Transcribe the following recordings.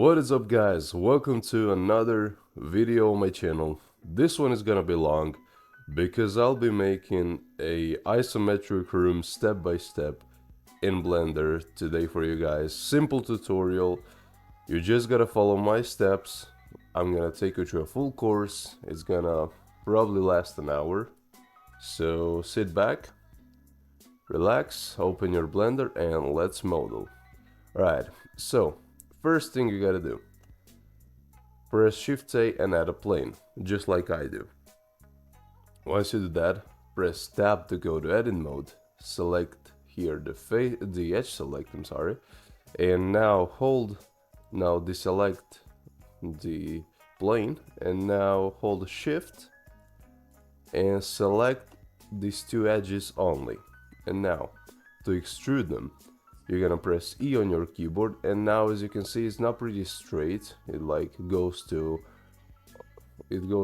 What is up, guys? Welcome to another video on my channel. This one is gonna be long because I'll be making a isometric room step by step in Blender today for you guys. Simple tutorial. You just gotta follow my steps. I'm gonna take you through a full course. It's gonna probably last an hour. So sit back, relax, open your Blender, and let's model. Alright, so first thing you gotta do, press Shift A and add a plane, just like I do. Once you do that, press Tab to go to edit mode, select here the edge select, and now deselect the plane, and now hold Shift and select these two edges only. And now, to extrude them, you're gonna press E on your keyboard, and now as you can see it's not pretty straight. It goes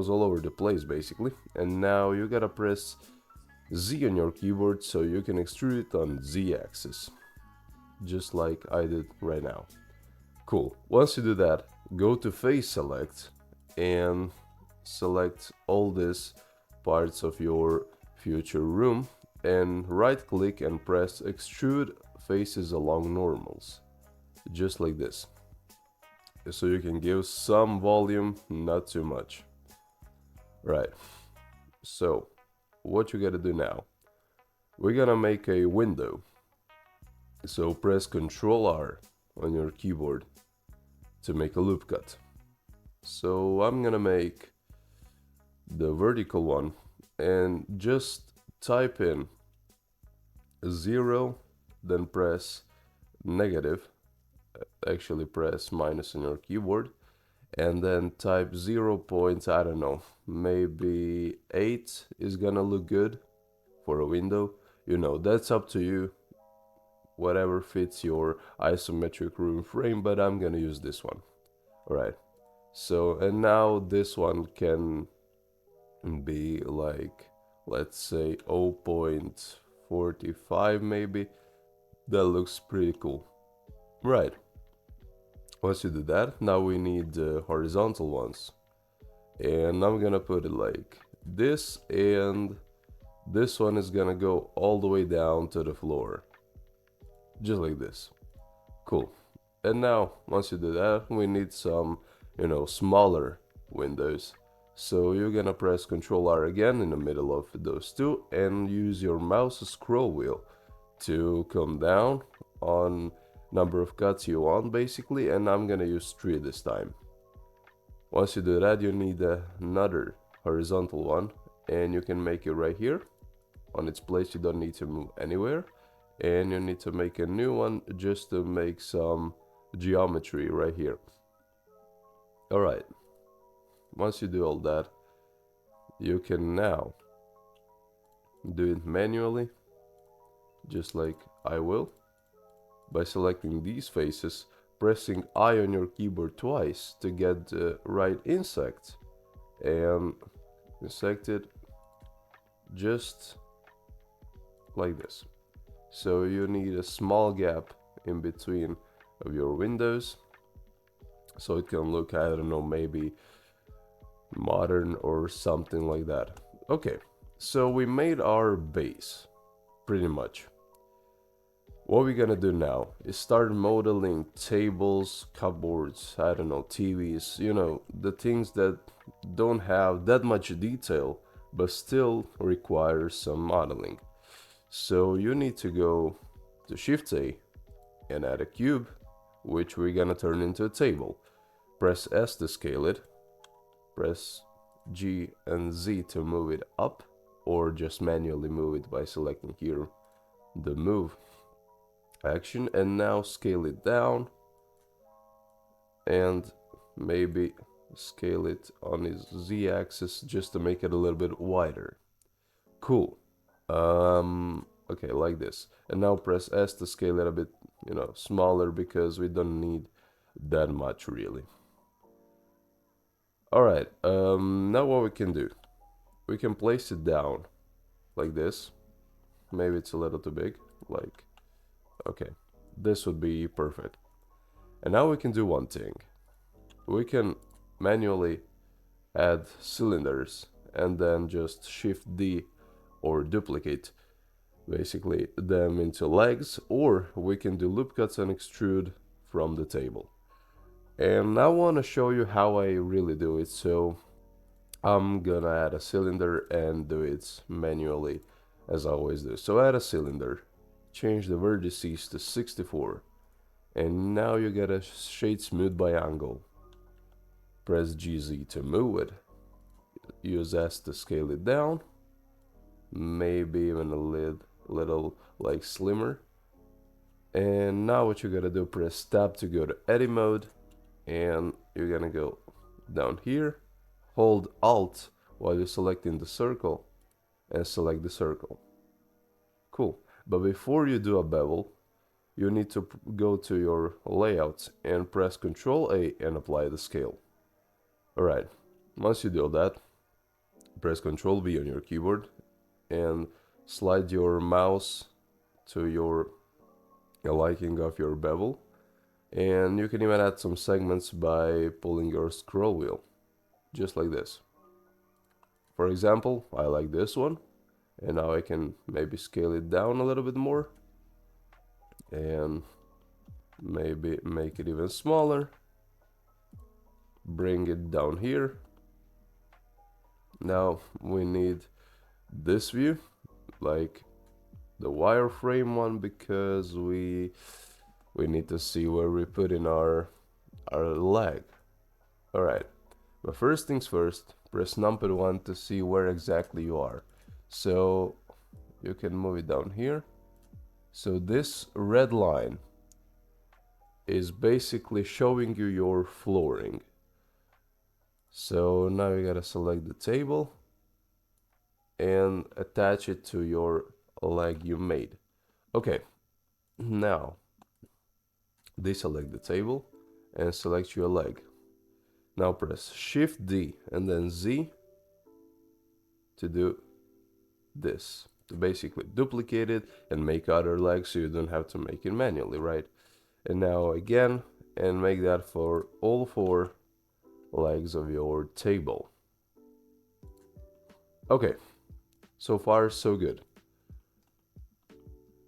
all over the place basically. And now you gotta press Z on your keyboard so you can extrude it on Z axis, just like I did right now. Cool. Once you do that, go to face select and select all these parts of your future room and right click and press extrude faces along normals, just like this, so you can give some volume, not too much. Right, so what you gotta do now, we're gonna make a window, so press Ctrl R on your keyboard to make a loop cut. So I'm gonna make the vertical one and just type in 0, then press negative, actually press minus on your keyboard, and then type 0 point, I don't know, maybe 8 is gonna look good for a window. You know, that's up to you, whatever fits your isometric room frame, but I'm gonna use this one. Alright, so and now this one can be like, let's say 0.45 maybe. That looks pretty cool. Right, once you do that, now we need the horizontal ones, and I'm gonna put it like this, and this one is gonna go all the way down to the floor, just like this. Cool. And now once you do that, we need some, smaller windows. So you're gonna press Ctrl R again in the middle of those two and use your mouse scroll wheel to come down on number of cuts you want basically, and I'm gonna use 3 this time. Once you do that, you need another horizontal one, and you can make it right here on its place. You don't need to move anywhere, and you need to make a new one just to make some geometry right here. Alright, once you do all that, you can now do it manually, just like I will, by selecting these faces, pressing I on your keyboard twice to get the right insect, and insect it just like this. So you need a small gap in between of your windows, so it can look, I don't know, maybe modern or something like that. Okay, so we made our base, pretty much. What we're gonna do now is start modeling tables, cupboards, I don't know, TVs, the things that don't have that much detail but still require some modeling. So you need to go to Shift A and add a cube, which we're gonna turn into a table. Press S to scale it, press G and Z to move it up, or just manually move it by selecting here the move action, and now scale it down and maybe scale it on his Z axis just to make it a little bit wider. Cool. Okay, like this. And now press S to scale it a bit, smaller, because we don't need that much really. Alright, now what we can do, we can place it down like this. Maybe it's a little too big, okay, this would be perfect. And now we can do one thing. we can manually add cylinders and then just Shift D or duplicate basically them into legs, or we can do loop cuts and extrude from the table. And I want to show you how I really do it, so I'm gonna add a cylinder and do it manually as I always do. So add a cylinder, change the vertices to 64, and now you get a shade smooth by angle. Press GZ to move it, use S to scale it down, maybe even a little like slimmer. And now what you gotta do, press tab to go to edit mode, and you're gonna go down here, hold alt while you're selecting the circle, and select the circle. Cool. But before you do a bevel, you need to go to your layout and press Ctrl A and apply the scale. Alright, once you do that, press Ctrl V on your keyboard and slide your mouse to your liking of your bevel. And you can even add some segments by pulling your scroll wheel, just like this. For example, I like this one, and now I can maybe scale it down a little bit more, and maybe make it even smaller, bring it down here. Now we need this view, like the wireframe one, because we need to see where we put in our leg. Alright, but first things first, press numpad 1 to see where exactly you are. So you can move it down here. So this red line is basically showing you your flooring. So now you gotta select the table and attach it to your leg you made. Okay, now deselect the table and select your leg. Now press Shift D and then Z to do this, to basically duplicate it and make other legs so you don't have to make it manually, right? And now again, and make that for all 4 legs of your table. Okay, so far so good.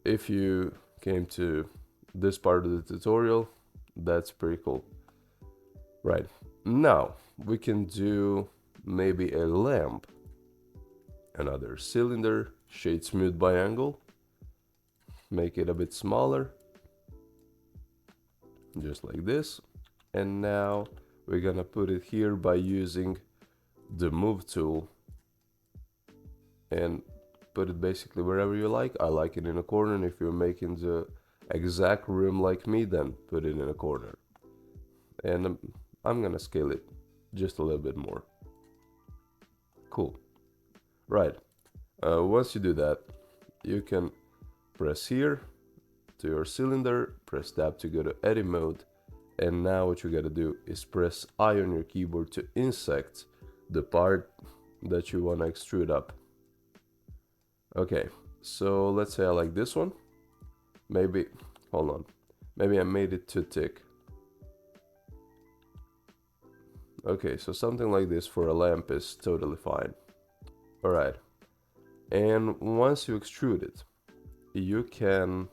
If you came to this part of the tutorial, that's pretty cool. Right, now we can do maybe a lamp, another cylinder, shade smooth by angle, make it a bit smaller, just like this. And now we're gonna put it here by using the move tool and put it basically wherever you like. I like it in a corner, and if you're making the exact room like me, then put it in a corner. And I'm gonna scale it just a little bit more. Cool. Right, once you do that, you can press here to your cylinder, press tab to go to edit mode, and now what you gotta do is press I on your keyboard to insect the part that you wanna extrude up. Okay, so let's say I like this one. Maybe, hold on, maybe I made it too thick. Okay, so something like this for a lamp is totally fine. Alright, and once you extrude it, you can,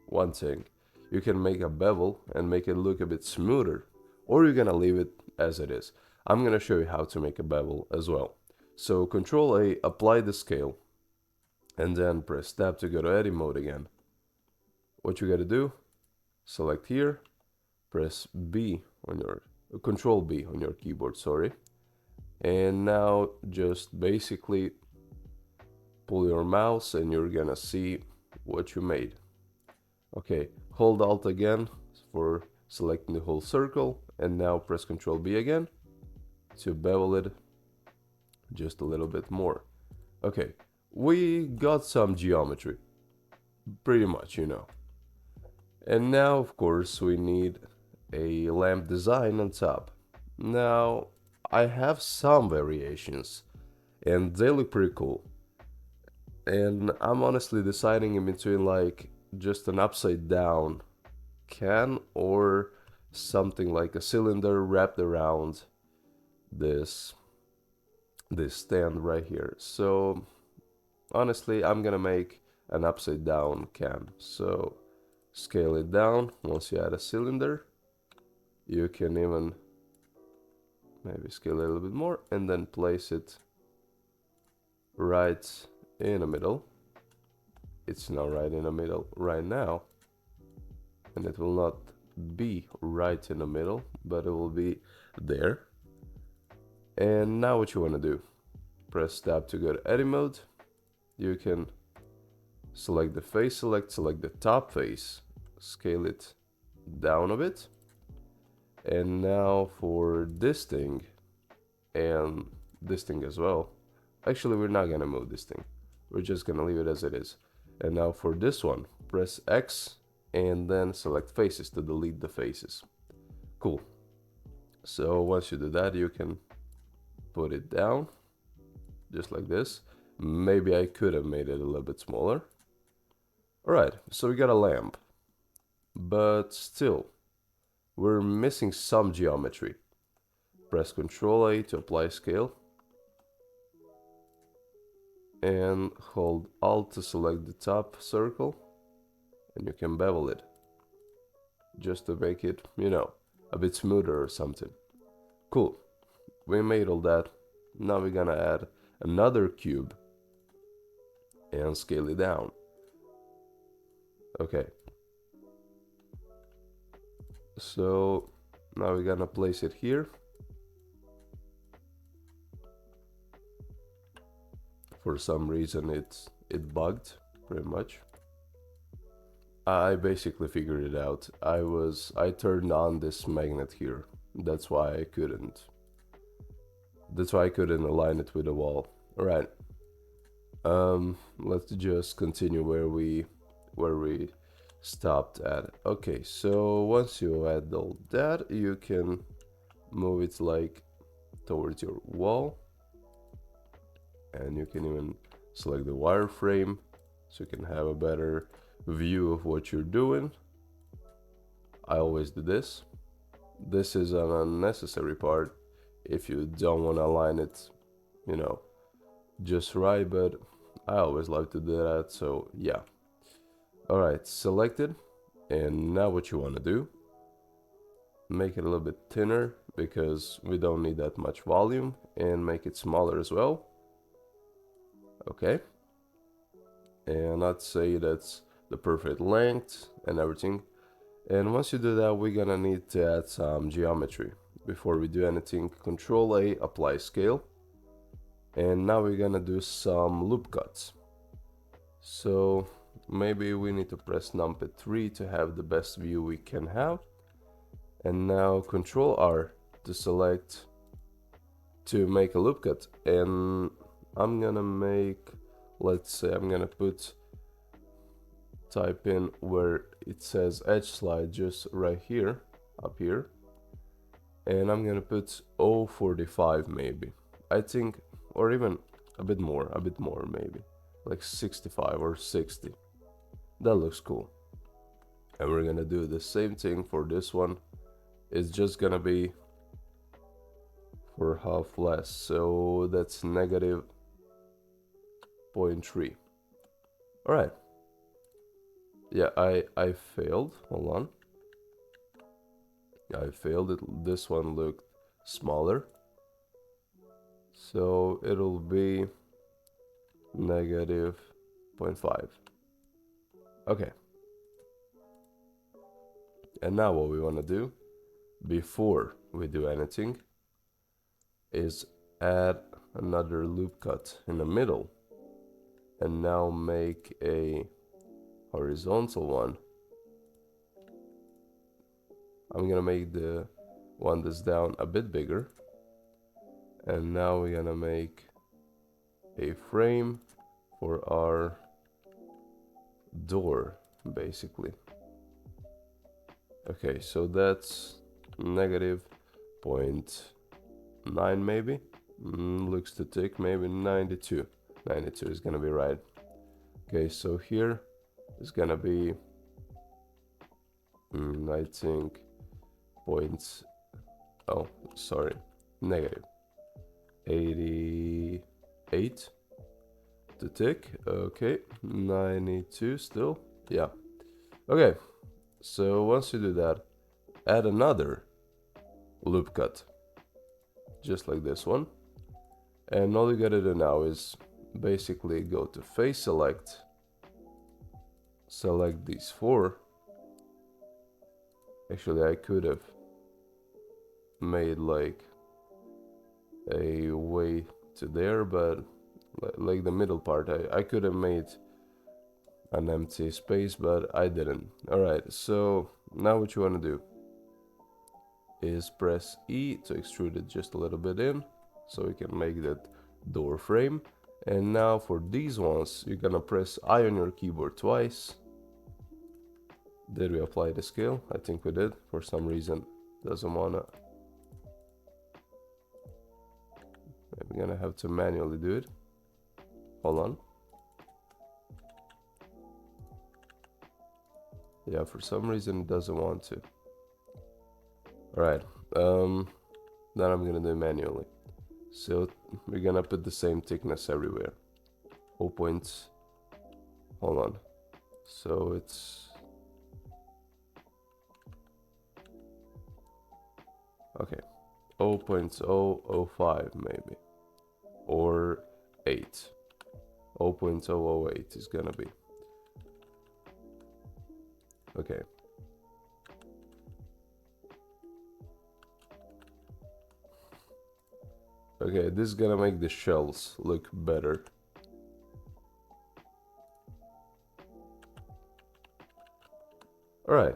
one thing, you can make a bevel and make it look a bit smoother, or you're gonna leave it as it is. I'm gonna show you how to make a bevel as well. So Control A, apply the scale, and then press tab to go to edit mode again. What you gotta do, select here, press B on your, Control B on your keyboard, sorry. And now just basically pull your mouse and you're gonna see what you made. Okay, hold Alt again for selecting the whole circle, and now press Control B again to bevel it just a little bit more. Okay, we got some geometry, pretty much, you know. And now, of course, we need a lamp design on top. Now, I have some variations, and they look pretty cool. And I'm honestly deciding in between like just an upside down can or something like a cylinder wrapped around this stand right here. So honestly, I'm gonna make an upside down can. So scale it down. Once you add a cylinder, you can even maybe scale it a little bit more and then place it right in the middle. It's not right in the middle right now, and it will not be right in the middle, but it will be there. And now what you want to do, press tab to go to edit mode. You can select the face, select the top face, scale it down a bit. And now for this thing and this thing as well, actually we're not gonna move this thing, we're just gonna leave it as it is. And now for this one, press X and then select faces to delete the faces. Cool. So once you do that, you can put it down just like this. Maybe I could have made it a little bit smaller. Alright, so we got a lamp, but still we're missing some geometry. Press Ctrl A to apply scale and hold Alt to select the top circle, and you can bevel it just to make it, you know, a bit smoother or something. Cool, we made all that. Now we're gonna add another cube and scale it down. Okay, so now we're gonna place it here. For some reason it bugged pretty much. I basically figured it out. I turned on this magnet here. That's why I couldn't align it with the wall. Alright. Let's just continue where we stopped at. Okay, so once you add all that, you can move it like towards your wall, and you can even select the wireframe so you can have a better view of what you're doing. I always do this. This is an unnecessary part if you don't want to align it, you know, just right, but I always like to do that, so yeah. Alright, selected. And now what you want to do, make it a little bit thinner because we don't need that much volume, and make it smaller as well. Okay, and I'd say that's the perfect length and everything. And once you do that, we're gonna need to add some geometry. Before we do anything, Control A, apply scale. And now we're gonna do some loop cuts. So maybe we need to press numpad 3 to have the best view we can have. And now Control R to select, to make a loop cut. And I'm gonna make, let's say I'm gonna type in where it says edge slide, just right here, up here. And I'm gonna put 0.45 maybe, I think, or even a bit more maybe, like 65 or 60. That looks cool. And we're gonna do the same thing for this one. It's just gonna be for half less, so that's negative 0.3. Alright. Yeah, I failed. Hold on. I failed it. This one looked smaller. So it'll be negative 0.5. Okay. And now what we want to do before we do anything is add another loop cut in the middle, and now make a horizontal one. I'm gonna make the one that's down a bit bigger, and now we're gonna make a frame for our door, basically. Okay, so that's negative 0.9 maybe. Looks too thick, maybe 92. 92 is gonna be right. Okay, so here is gonna be I think points. Oh, sorry, negative 88 to tick. Okay, 92 still. Yeah. Okay, so once you do that, add another loop cut, just like this one. And all you gotta do now is basically go to face select, select these four. Actually, I could have made like a way to there, but like the middle part, I could have made an empty space, but I didn't. Alright, so now what you want to do is press E to extrude it just a little bit in, so we can make that door frame. And now for these ones, you're gonna press I on your keyboard twice. Did we apply the scale? I think we did. For some reason, doesn't wanna. We're gonna have to manually do it. Hold on. Yeah, for some reason it doesn't want to. Alright, then I'm gonna do it manually. So we're gonna put the same thickness everywhere. 0 points. Hold on. So it's okay. 0.005 maybe, or 8. 0.008 is gonna be. Okay. Okay, this is gonna make the shells look better. Alright,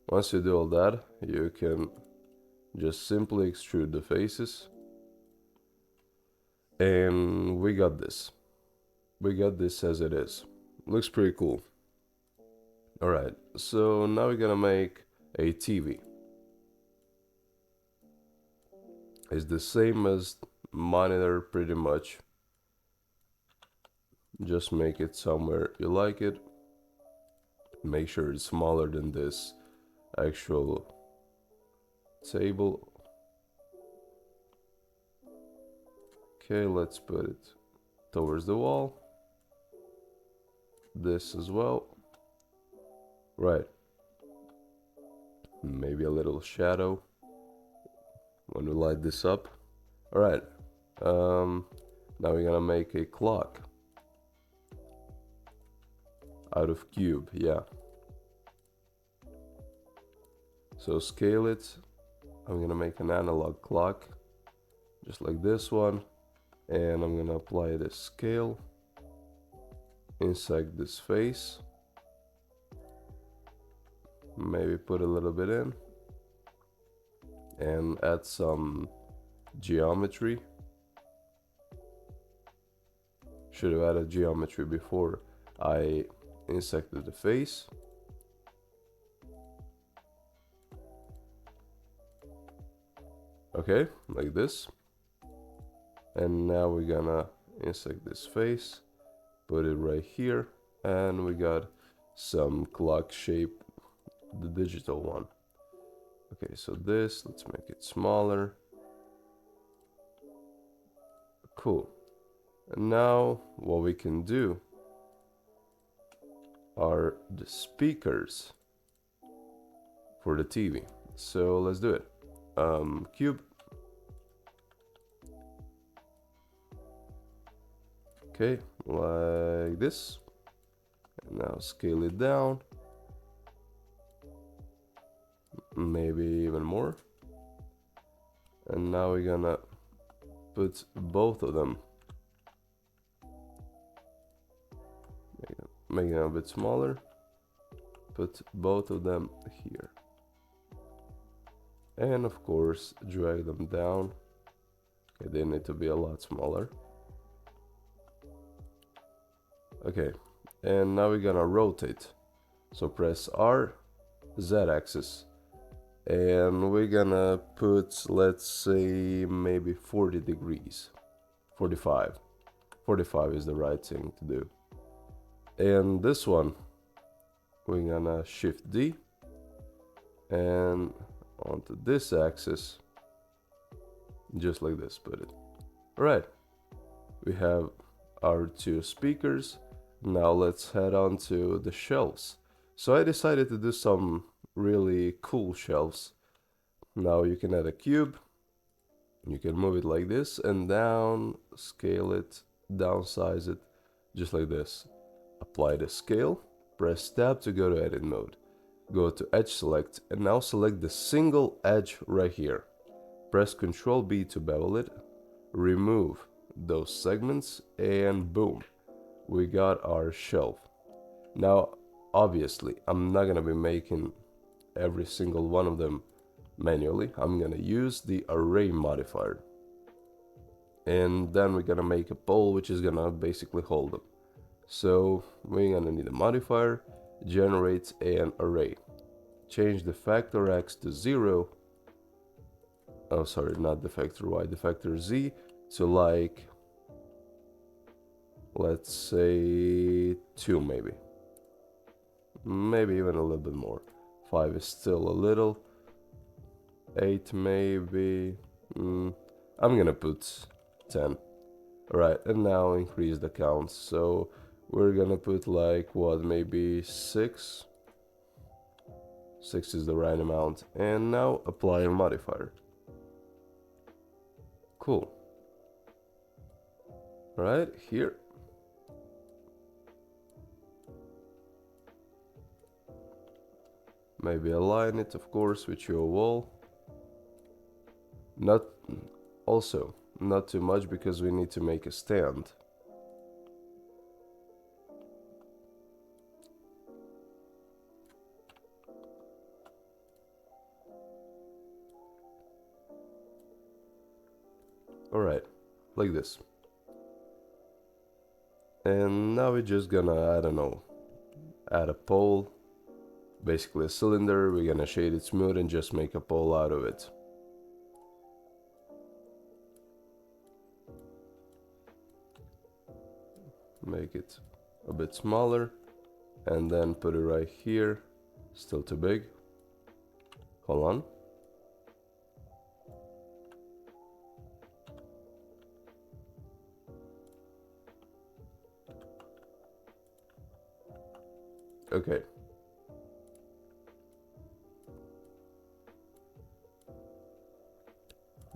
once you do all that, you can just simply extrude the faces. And we got this. We got this as it is. Looks pretty cool. Alright, so now we're gonna make a TV. It's the same as monitor pretty much. Just make it somewhere you like it. Make sure it's smaller than this actual table. Okay, let's put it towards the wall. This as well. Right. Maybe a little shadow when we light this up. Alright. Now we're gonna make a clock out of cube, yeah. So scale it. I'm gonna make an analog clock, just like this one. And I'm gonna apply this scale inside this face. Maybe put a little bit in. And add some geometry. Should have added geometry before I insected the face. Okay, like this. And now we're gonna insect this face, put it right here, and we got some clock shape, the digital one. Okay, so this, let's make it smaller. Cool. And now what we can do are the speakers for the TV. So let's do it. Cube. Okay, like this. And now scale it down. Maybe even more. And now we're gonna put both of them. Make them a bit smaller. Put both of them here. And of course, drag them down. Okay, they need to be a lot smaller. Okay, and now we're gonna rotate. So press R, Z-axis. And we're gonna put, let's say, maybe 40 degrees. 45. 45 is the right thing to do. And this one, we're gonna shift D. And onto this axis, just like this, put it. Alright, we have our two speakers. Now let's head on to the shelves. So I decided to do some really cool shelves. Now you can add a cube, you can move it like this and down, scale it, downsize it, just like this. Apply the scale, press tab to go to edit mode. Go to edge select and now select the single edge right here. Press Ctrl B to bevel it, remove those segments, and boom, we got our shelf. Now obviously I'm not gonna be making every single one of them manually. I'm gonna use the array modifier, and then we're gonna make a pole which is gonna basically hold them. So we're gonna need a modifier, generate an array, change the factor x to 0, oh sorry, not the factor y, the factor z to like, let's say 2 maybe even a little bit more. 5 is still a little, 8 maybe, I'm gonna put 10. Alright, and now increase the count, so we're gonna put like what, maybe 6. 6 is the right amount, and now apply a modifier. Cool. Right here. Maybe align it, of course, with your wall. Not too much, because we need to make a stand. Alright, like this. And now we're just gonna, I don't know, add a pole, basically a cylinder. We're gonna shade it smooth and just make a pole out of it. Make it a bit smaller and then put it right here. Still too big. Hold on. Okay.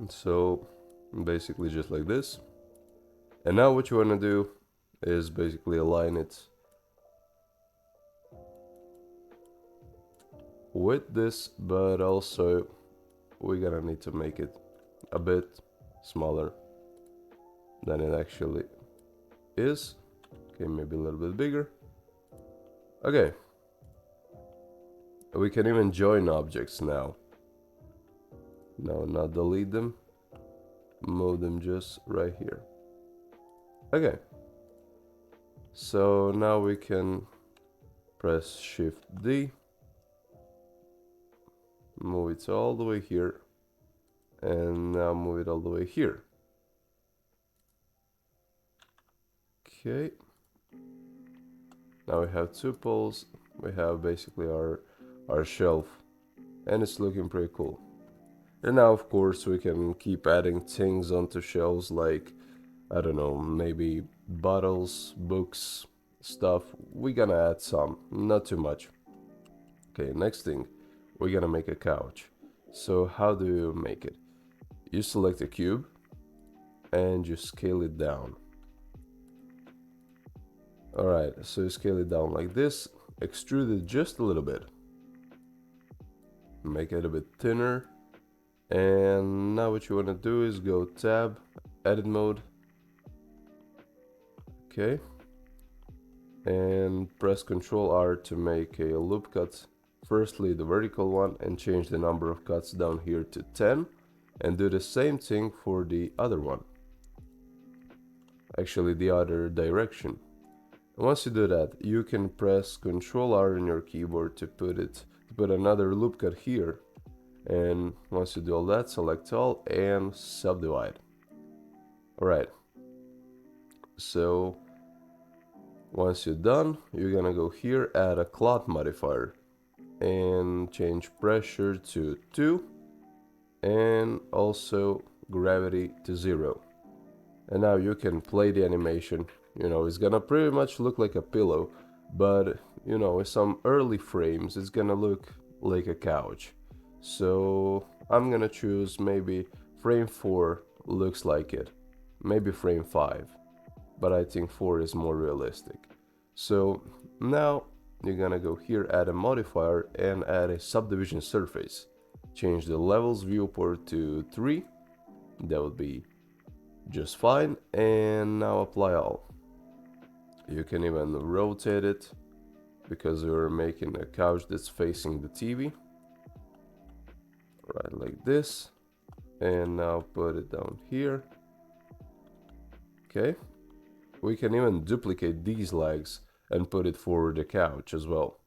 So basically just like this. And now what you want to do is basically align it with this, but also we're gonna need to make it a bit smaller than it actually is. Okay, maybe a little bit bigger. Okay. We can even join objects now. No, not delete them. Move them just right here. Okay. So now we can press Shift D. Move it all the way here. And now move it all the way here. Okay. Now we have two poles. We have basically our shelf. And it's looking pretty cool. And now of course we can keep adding things onto shelves, like, I don't know, maybe bottles, books, stuff. We're gonna add some, not too much. Okay, next thing, we're gonna make a couch. So how do you make it? You select a cube and you scale it down. Alright, so you scale it down like this, extrude it just a little bit. Make it a bit thinner. And now what you want to do is go tab, edit mode. Okay. And press Ctrl R to make a loop cut. Firstly the vertical one, and change the number of cuts down here to 10. And do the same thing for the other one. Actually the other direction. And once you do that, you can press Ctrl R on your keyboard to put another loop cut here. And once you do all that, select all and subdivide. Alright. So once you're done, you're gonna go here, add a cloth modifier and change pressure to 2 and also gravity to 0. And now you can play the animation. You know, it's gonna pretty much look like a pillow, but you know, in some early frames it's gonna look like a couch. So I'm gonna choose maybe frame 4 looks like it, maybe frame 5, but I think 4 is more realistic. So now you're gonna go here, add a modifier and add a subdivision surface. Change the levels viewport to 3, that would be just fine, and now apply all. You can even rotate it because we're making a couch that's facing the TV, right, like this, and now put it down here. Okay, we can even duplicate these legs and put it for the couch as well.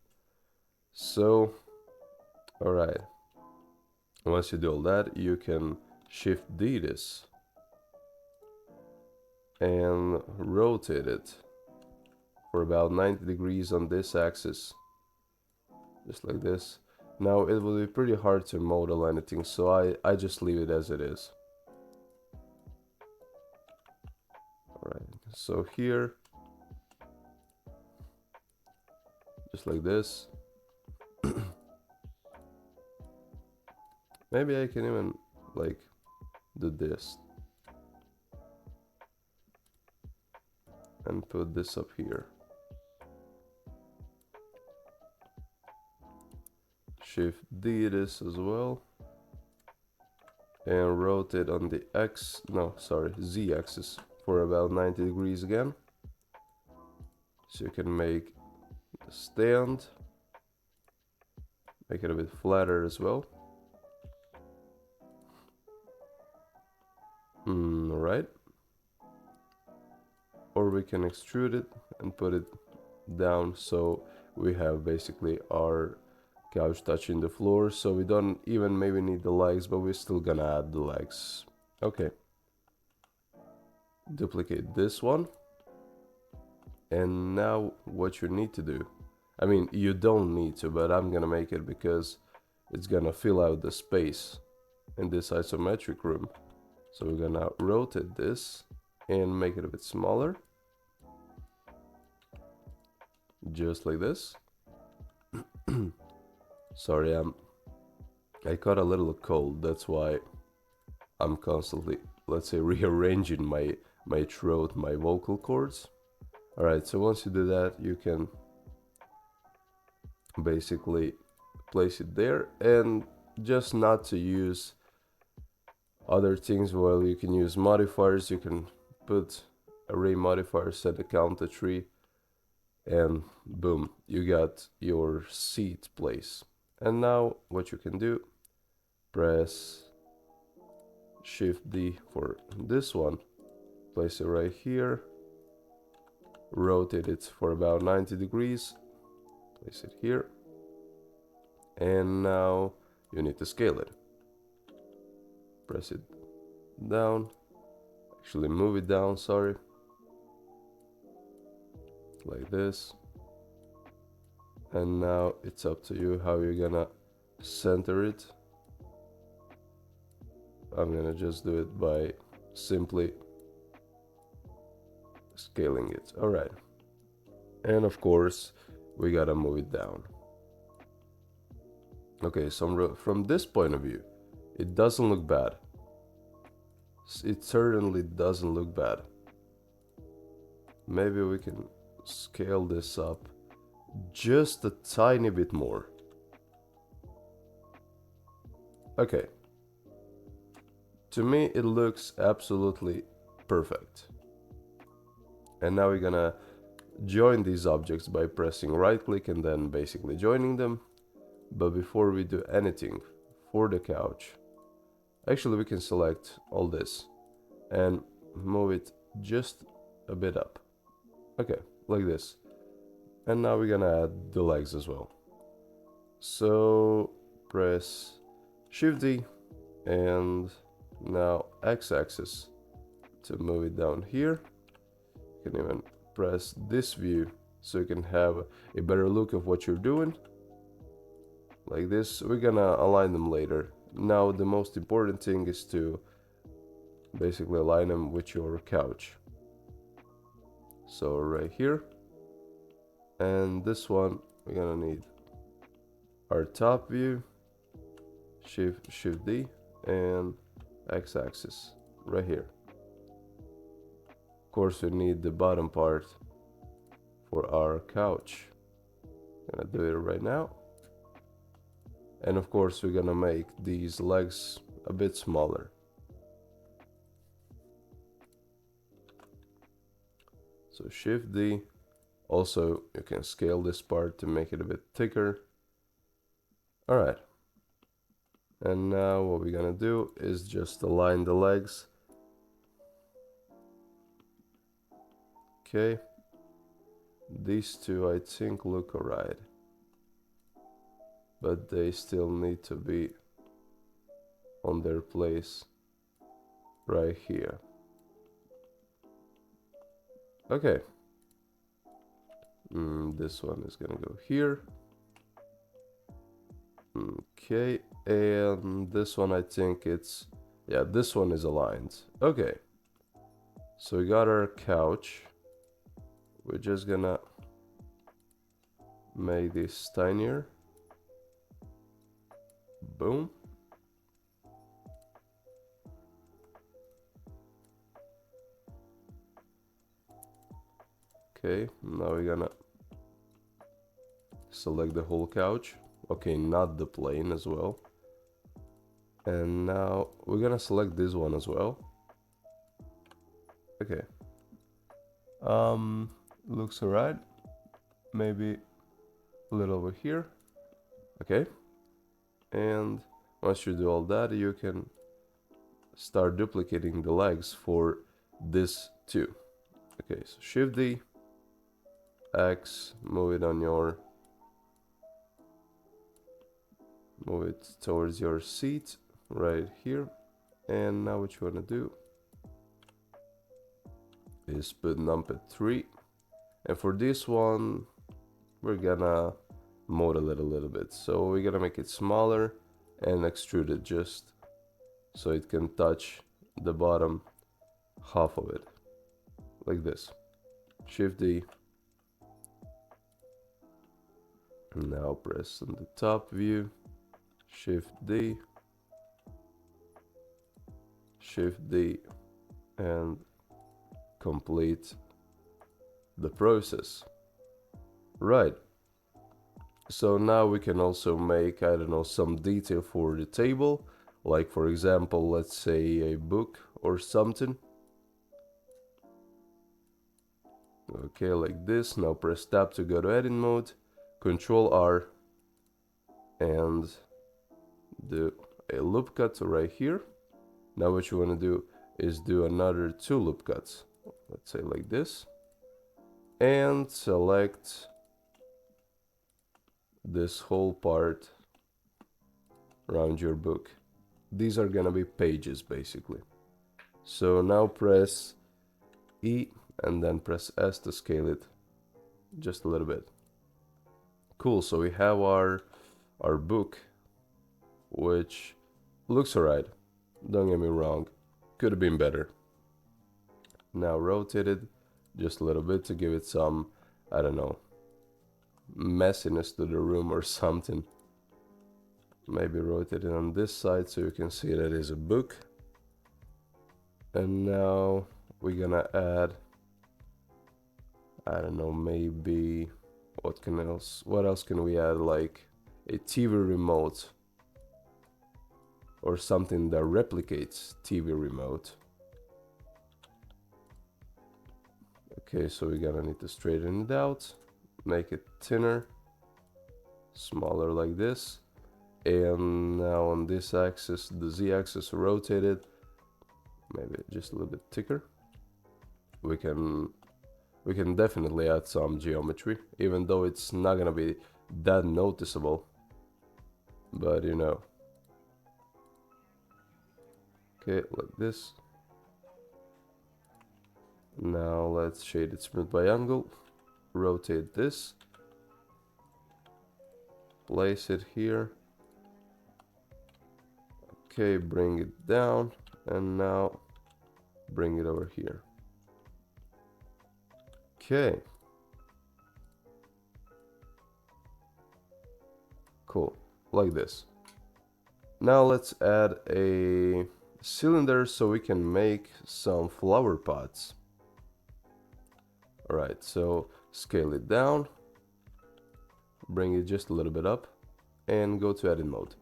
So all right, once you do all that, you can shift D this and rotate it for about 90 degrees on this axis, just like this. Now it will be pretty hard to model anything, so I just leave it as it is. Alright, so here, just like this. Maybe I can even like do this and put this up here. Shift D this as well and rotate on the Z axis for about 90 degrees again, so you can make the stand, make it a bit flatter as well. Alright, or we can extrude it and put it down so we have basically our couch touching the floor, so we don't even maybe need the legs, but we're still gonna add the legs. Okay, duplicate this one, and now what you need to do, I mean, you don't need to, but I'm gonna make it because it's gonna fill out the space in this isometric room. So we're gonna rotate this and make it a bit smaller, just like this. Sorry, I caught a little cold, that's why I'm constantly, let's say, rearranging my throat, my vocal cords. Alright, so once you do that, you can basically place it there, and just not to use other things. Well, you can use modifiers, you can put array modifier, set the count to 3, and boom, you got your seat place. And now what you can do, press Shift D for this one, place it right here, rotate it for about 90 degrees, place it here, and now you need to scale it. Press it down, actually move it down, sorry, like this. And now it's up to you how you're gonna center it. I'm gonna just do it by simply scaling it. Alright, and of course we gotta move it down. Okay, so from this point of view, it doesn't look bad. It certainly doesn't look bad. Maybe we can scale this up just a tiny bit more. Okay. To me, it looks absolutely perfect. And now we're gonna join these objects by pressing right click and then basically joining them. But before we do anything for the couch, actually we can select all this and move it just a bit up. Okay, like this. And now we're gonna add the legs as well. So press Shift D and now X-axis to move it down here. You can even press this view so you can have a better look of what you're doing. Like this. We're gonna align them later, Now the most important thing is to basically align them with your couch. So right here, and this one we're gonna need our top view, shift D, and x-axis right here. Of course we need the bottom part for our couch. Gonna do it right now. And of course we're gonna make these legs a bit smaller. So shift D. Also you can scale this part to make it a bit thicker. Alright. And now what we're gonna do is just align the legs. Okay. These two I think look alright. But they still need to be on their place right here. Okay. This one is gonna go here. Okay, and this one I think it's, yeah, this one is aligned. Okay, so we got our couch. We're just gonna make this tinier. Boom. Okay, now we're gonna select the whole couch. Okay, not the plane as well. And now we're gonna select this one as well. Okay. Looks alright. Maybe a little over here. Okay. And once you do all that, you can start duplicating the legs for this too. Okay, so Shift D, X, move it towards your seat right here. And now what you want to do is put numpad 3, and for this one we're gonna model it a little bit, so we're gonna make it smaller and extrude it just so it can touch the bottom half of it, like this. Shift D. Now press on the top view, Shift D, Shift D, and complete the process. Right. So now we can also make, I don't know, some detail for the table. Like for example, let's say a book or something. Okay, like this. Now press tab to go to edit mode. Control R. And do a loop cut right here. Now what you want to do is do another 2 loop cuts. Let's say like this. And select this whole part around your book. These are gonna be pages basically. So now press E and then press S to scale it just a little bit. Cool, so we have our book, which looks alright. Don't get me wrong, could have been better. Now rotate it just a little bit to give it some, I don't know, messiness to the room or something. Maybe rotate it on this side so you can see that it is a book. And now we're gonna add, I don't know, maybe what else can we add, like a TV remote or something that replicates TV remote. Okay, so we're gonna need to straighten it out, make it thinner, smaller like this. And now on this axis, the Z-axis, rotated, maybe just a little bit thicker. We can definitely add some geometry, even though it's not gonna be that noticeable, but you know. Okay, like this. Now let's shade it smooth by angle, rotate this, place it here. Okay, bring it down, and now bring it over here. Okay. Cool, like this. Now let's add a cylinder so we can make some flower pots. Alright, so scale it down, bring it just a little bit up, and go to edit mode.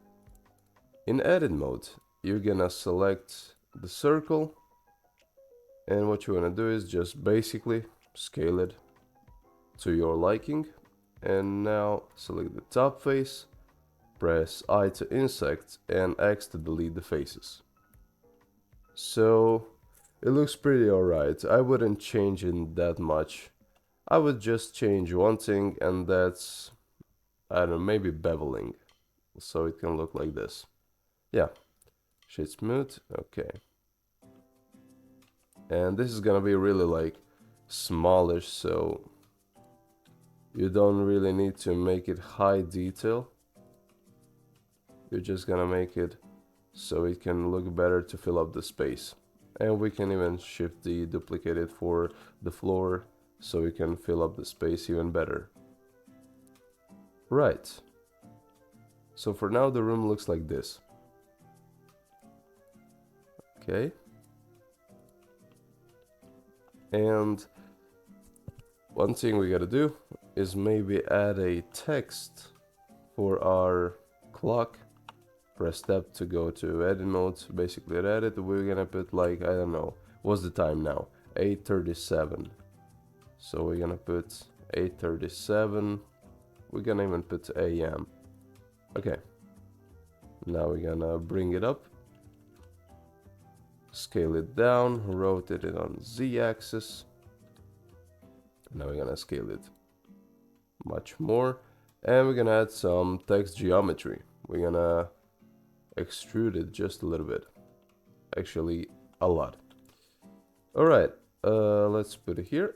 In edit mode, you're gonna select the circle, and what you wanna do is just basically scale it to your liking. And now select the top face, press I to insect and X to delete the faces. So it looks pretty alright. I wouldn't change it that much. I would just change one thing, and that's, I don't know, maybe beveling. So it can look like this. Yeah. Shade smooth. Okay. And this is gonna be really like smallish, so you don't really need to make it high detail. You're just gonna make it so it can look better to fill up the space. And we can even shift the duplicated for the floor so we can fill up the space even better. Right. So for now the room looks like this. Okay. And one thing we gotta do is maybe add a text for our clock. Press tab to go to edit mode, basically edit. We're gonna put like, I don't know, what's the time now? 8:37. So we're gonna put 8:37. We're gonna even put AM. Okay. Now we're gonna bring it up, scale it down, rotate it on Z-axis. Now we're gonna scale it much more, and we're gonna add some text geometry. We're gonna extrude it just a little bit, actually a lot. All right, let's put it here.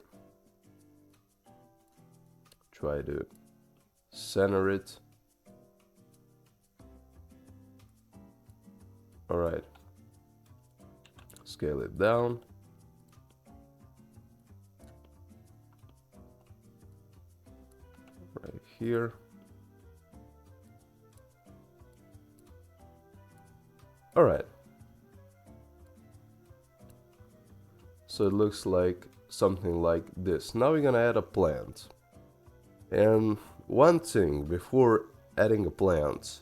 Try to center it. All right, scale it down. Right here. All right. So it looks like something like this. Now we're gonna add a plant. And one thing before adding a plant,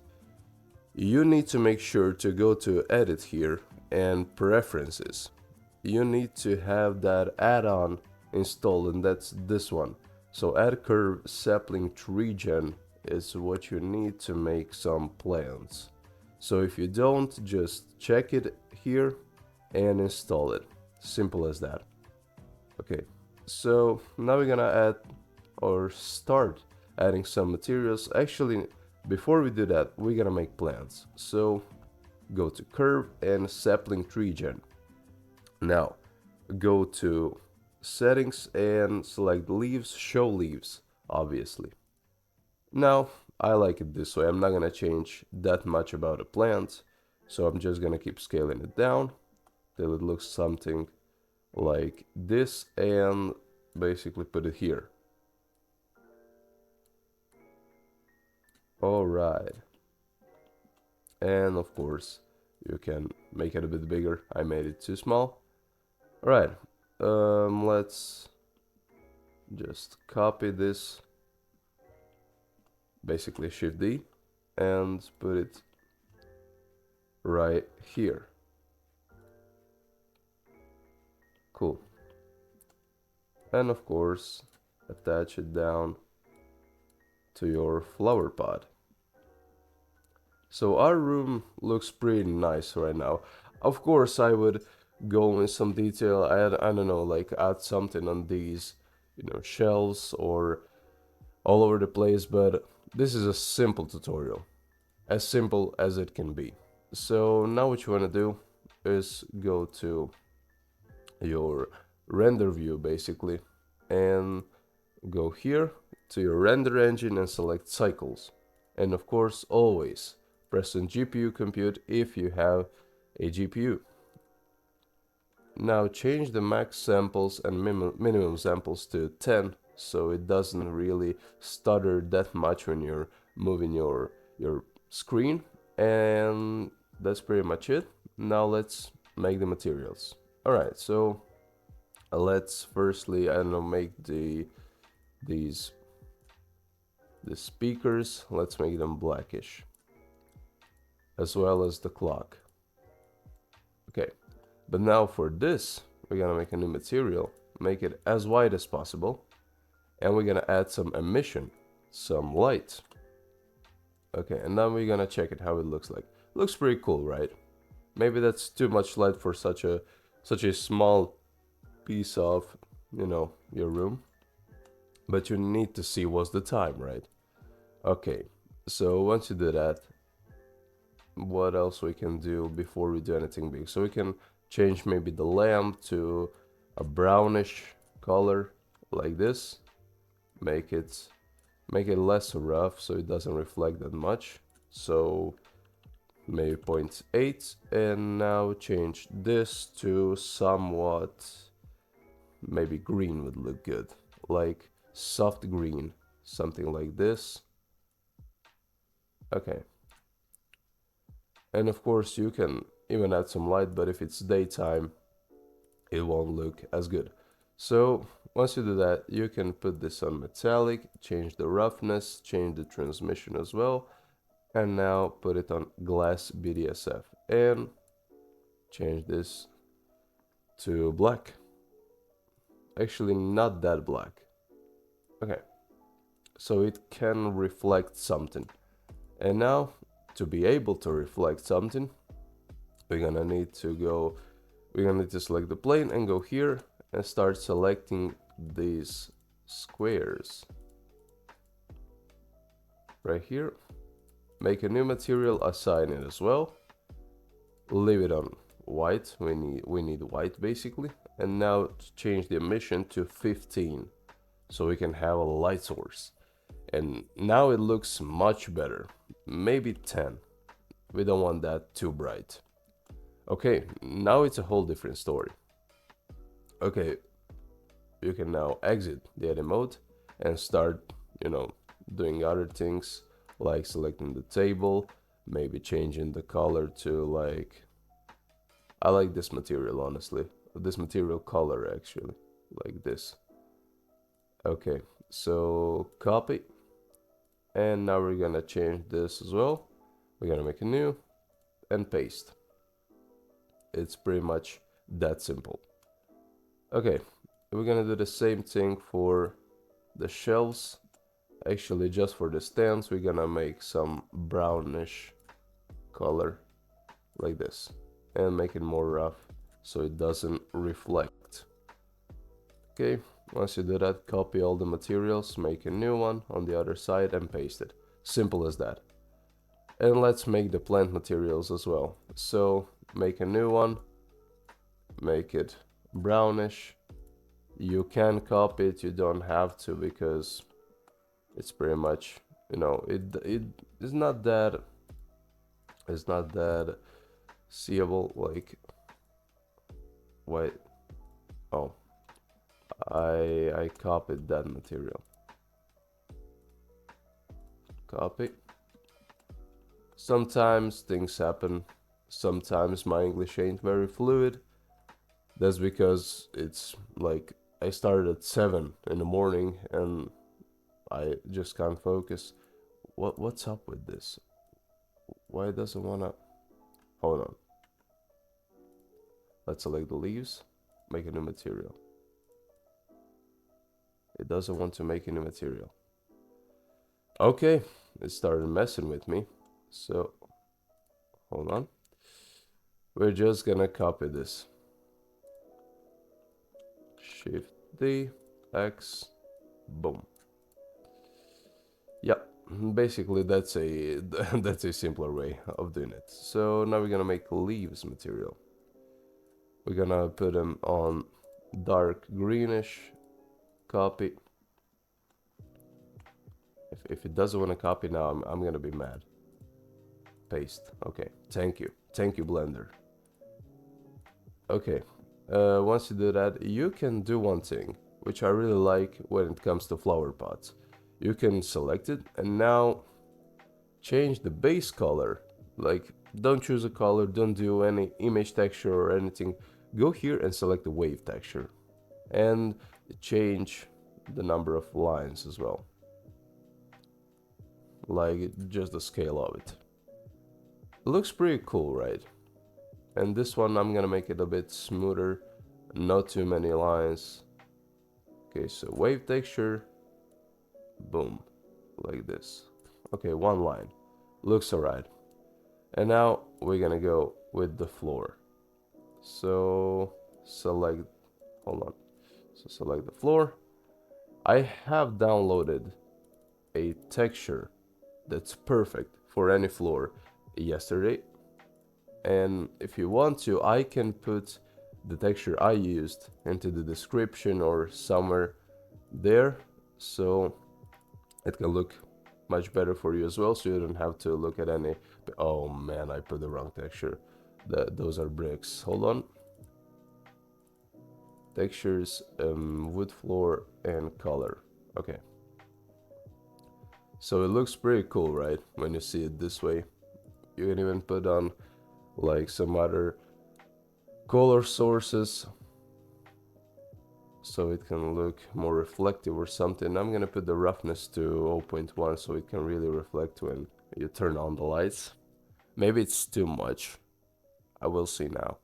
you need to make sure to go to edit here and preferences. You need to have that add-on installed, and that's this one. So add curve sapling tree gen is what you need to make some plants. So if you don't, just check it here and install it. Simple as that. Okay, so now we're gonna add or start adding some materials. Actually, before we do that, we're gonna make plants. So go to curve and sapling tree gen. Now go to settings and select leaves, show leaves, obviously. Now I like it this way. I'm not gonna change that much about a plant, so I'm just gonna keep scaling it down till it looks something like this, and basically put it here. Alright. And of course you can make it a bit bigger. I made it too small. Alright, let's just copy this, basically Shift D, and put it right here. Cool. And of course attach it down to your flower pot. So our room looks pretty nice right now. Of course I would go in some detail, I don't know, like add something on these, shelves or all over the place, but this is a simple tutorial, as simple as it can be. So now what you want to do is go to your render view basically, and go here to your render engine and select cycles, and of course always press on GPU compute if you have a GPU. Now change the max samples and minimum samples to 10 so it doesn't really stutter that much when you're moving your screen. And that's pretty much it. Now let's make the materials. Alright, so let's firstly, I don't know, make the speakers, let's make them blackish, as well as the clock. Okay, but now for this, we're gonna make a new material, make it as white as possible, and we're gonna add some emission, some light. Okay, and then we're gonna check it how it looks like. Looks pretty cool, right? Maybe that's too much light for such a small piece of, you know, your room. But you need to see what's the time, right? Okay, so once you do that, what else we can do before we do anything big? So we can change maybe the lamp to a brownish color like this. Make it less rough so it doesn't reflect that much. So maybe 0.8, and now change this to somewhat, maybe green would look good, like soft green, something like this. Okay, and of course you can even add some light, but if it's daytime it won't look as good. So once you do that, you can put this on metallic, change the roughness, change the transmission as well, and now put it on glass BDSF and change this to black. Actually not that black. Okay, so it can reflect something. And now to be able to reflect something, we're gonna need to select the plane and go here and start selecting these squares right here. Make a new material, assign it as well, leave it on white. We need white basically. And now change the emission to 15 so we can have a light source. And now it looks much better. Maybe 10. We don't want that too bright. Okay, now it's a whole different story. Okay, you can now exit the edit mode and start, you know, doing other things like selecting the table, maybe changing the color to, like, I like this material honestly, this material color actually, like this. Okay, so copy, and now we're gonna change this as well. We're gonna make a new and paste. It's pretty much that simple. Okay, we're gonna do the same thing for the shelves. Actually, just for the stands, we're gonna make some brownish color like this and make it more rough so it doesn't reflect. Okay, once you do that, copy all the materials, make a new one on the other side and paste it. Simple as that. And let's make the plant materials as well. So make a new one, make it brownish. You can copy it, you don't have to, because it's pretty much, you know, it's not that seeable. Like, wait, oh, I copied that material. Copy. Sometimes things happen. Sometimes my English ain't very fluid. That's because it's like I started at 7 in the morning and I just can't focus. What's up with this? Why it doesn't wanna... Hold on. Let's select the leaves. Make a new material. It doesn't want to make a new material. Okay, it started messing with me. So, hold on. We're just gonna copy this. Shift D, X, boom. Yeah, basically that's a that's a simpler way of doing it. So now we're gonna make leaves material. We're gonna put them on dark greenish. Copy. If it doesn't want to copy now, I'm gonna be mad. Paste. Okay, thank you. Thank you, Blender. Okay, once you do that, you can do one thing, which I really like when it comes to flower pots. You can select it and now change the base color. Like, don't choose a color, don't do any image texture or anything. Go here and select the wave texture and change the number of lines as well. Like, just the scale of it. It looks pretty cool, right? And this one I'm gonna make it a bit smoother, not too many lines. Okay, so wave texture, boom, like this. Okay, one line, looks alright. And now we're gonna go with the floor. So select, hold on. So select the floor. I have downloaded a texture that's perfect for any floor yesterday. And if you want to, I can put the texture I used into the description or somewhere there, so it can look much better for you as well, so you don't have to look at any. Oh man, I put the wrong texture. Those are bricks. Hold on. Textures, wood floor and color. Okay, so it looks pretty cool, right, when you see it this way. You can even put on like some other color sources so it can look more reflective or something. I'm gonna put the roughness to 0.1 so it can really reflect when you turn on the lights. Maybe it's too much. I will see now.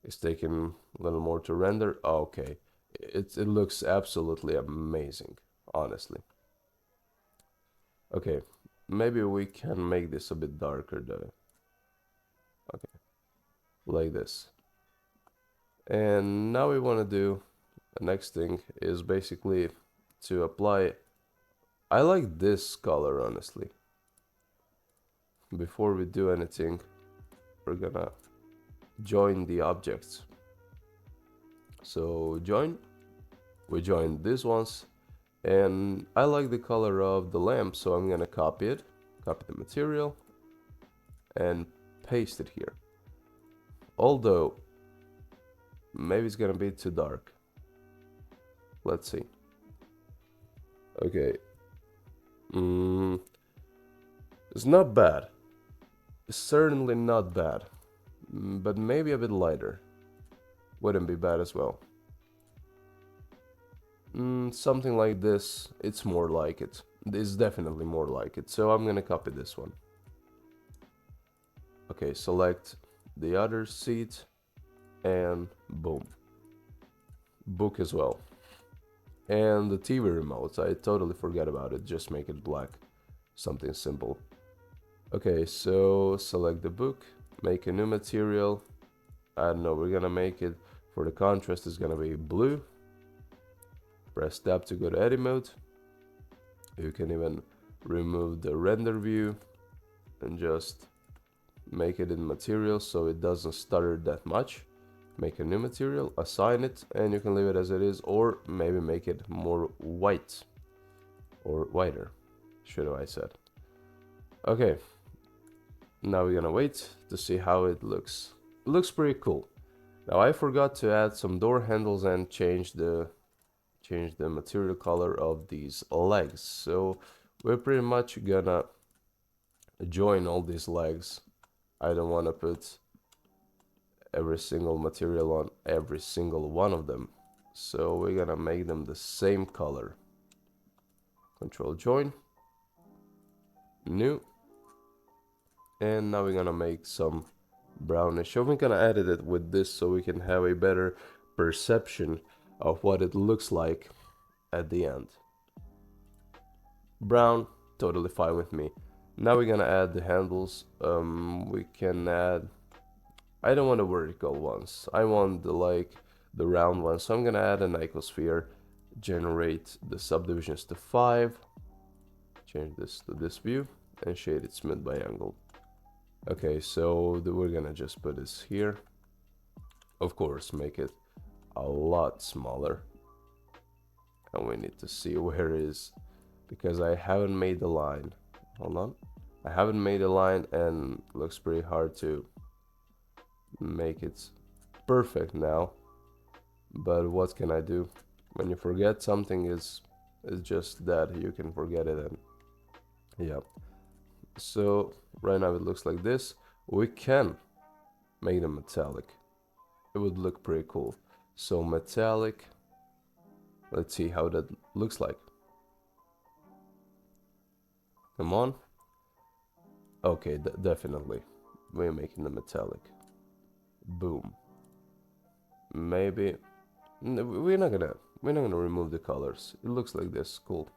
It's taking a little more to render. Oh, okay, it looks absolutely amazing, honestly. Okay, maybe we can make this a bit darker though. Okay, like this. And now we want to do the next thing is basically to apply. I like this color, honestly. Before we do anything, we're gonna join the objects. So join, we join these ones, and I like the color of the lamp, so I'm gonna copy it, copy the material, and paste it here. Although, maybe it's gonna be too dark. Let's see. Okay. It's not bad. It's certainly not bad. But maybe a bit lighter. Wouldn't be bad as well. Something like this, it's more like it. It's definitely more like it. So I'm gonna copy this one. Okay, select the other seat and boom. Book as well. And the TV remote, I totally forgot about it. Just make it black. Something simple. Okay, so select the book, make a new material. I don't know, we're gonna make it, for the contrast is gonna be blue. Press tab to go to edit mode. You can even remove the render view and just make it in material so it doesn't stutter that much. Make a new material, assign it, and you can leave it as it is, or maybe make it more white or whiter, should I said. Okay, now we're gonna wait to see how it looks. It looks pretty cool. Now I forgot to add some door handles and change the material color of these legs. So we're pretty much gonna join all these legs. I don't want to put every single material on every single one of them. So we're gonna make them the same color. Control join, new, and now we're gonna make some brownish. So we're gonna edit it with this so we can have a better perception of what it looks like at the end. Brown, totally fine with me. Now we're gonna add the handles. We can add, I don't want the vertical ones, I want the round ones, so I'm gonna add an icosphere, generate the subdivisions to 5, change this to this view, and shade it smooth by angle. Okay, so we're gonna just put this here. Of course, make it a lot smaller. And we need to see where it is, because I haven't made the line. Hold on. I haven't made a line and it looks pretty hard to make it perfect now. But what can I do? When you forget something is just that you can forget it. And yeah. So right now it looks like this. We can make them metallic. It would look pretty cool. So metallic, let's see how that looks like. Come on. Okay, definitely. We're making them metallic. Boom. Maybe we're not gonna remove the colors. It looks like this. Cool.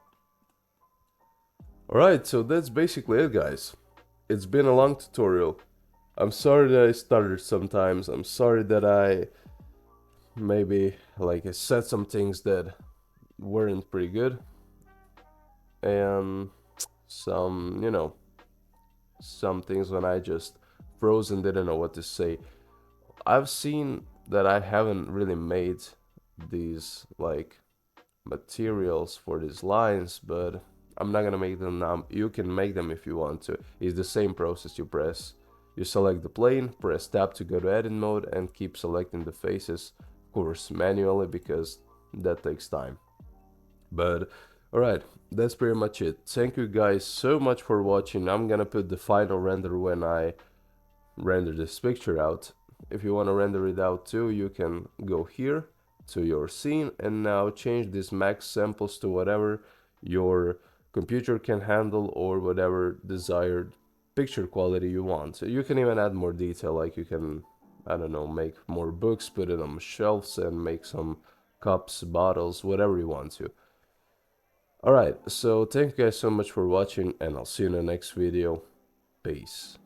Alright, so that's basically it, guys. It's been a long tutorial. I'm sorry that I stuttered sometimes. I'm sorry that I maybe like I said some things that weren't pretty good. And some, some things when I just froze and didn't know what to say. I've seen that I haven't really made these like materials for these lines, but I'm not gonna make them now. You can make them if you want to. It's the same process. You select the plane, press tab to go to edit mode, and keep selecting the faces, of course manually, because that takes time. But alright, that's pretty much it. Thank you guys so much for watching. I'm gonna put the final render when I render this picture out. If you want to render it out too, you can go here to your scene and now change this max samples to whatever your computer can handle or whatever desired picture quality you want. So you can even add more detail, like you can, I don't know, make more books, put it on shelves and make some cups, bottles, whatever you want to. Alright, so thank you guys so much for watching and I'll see you in the next video. Peace.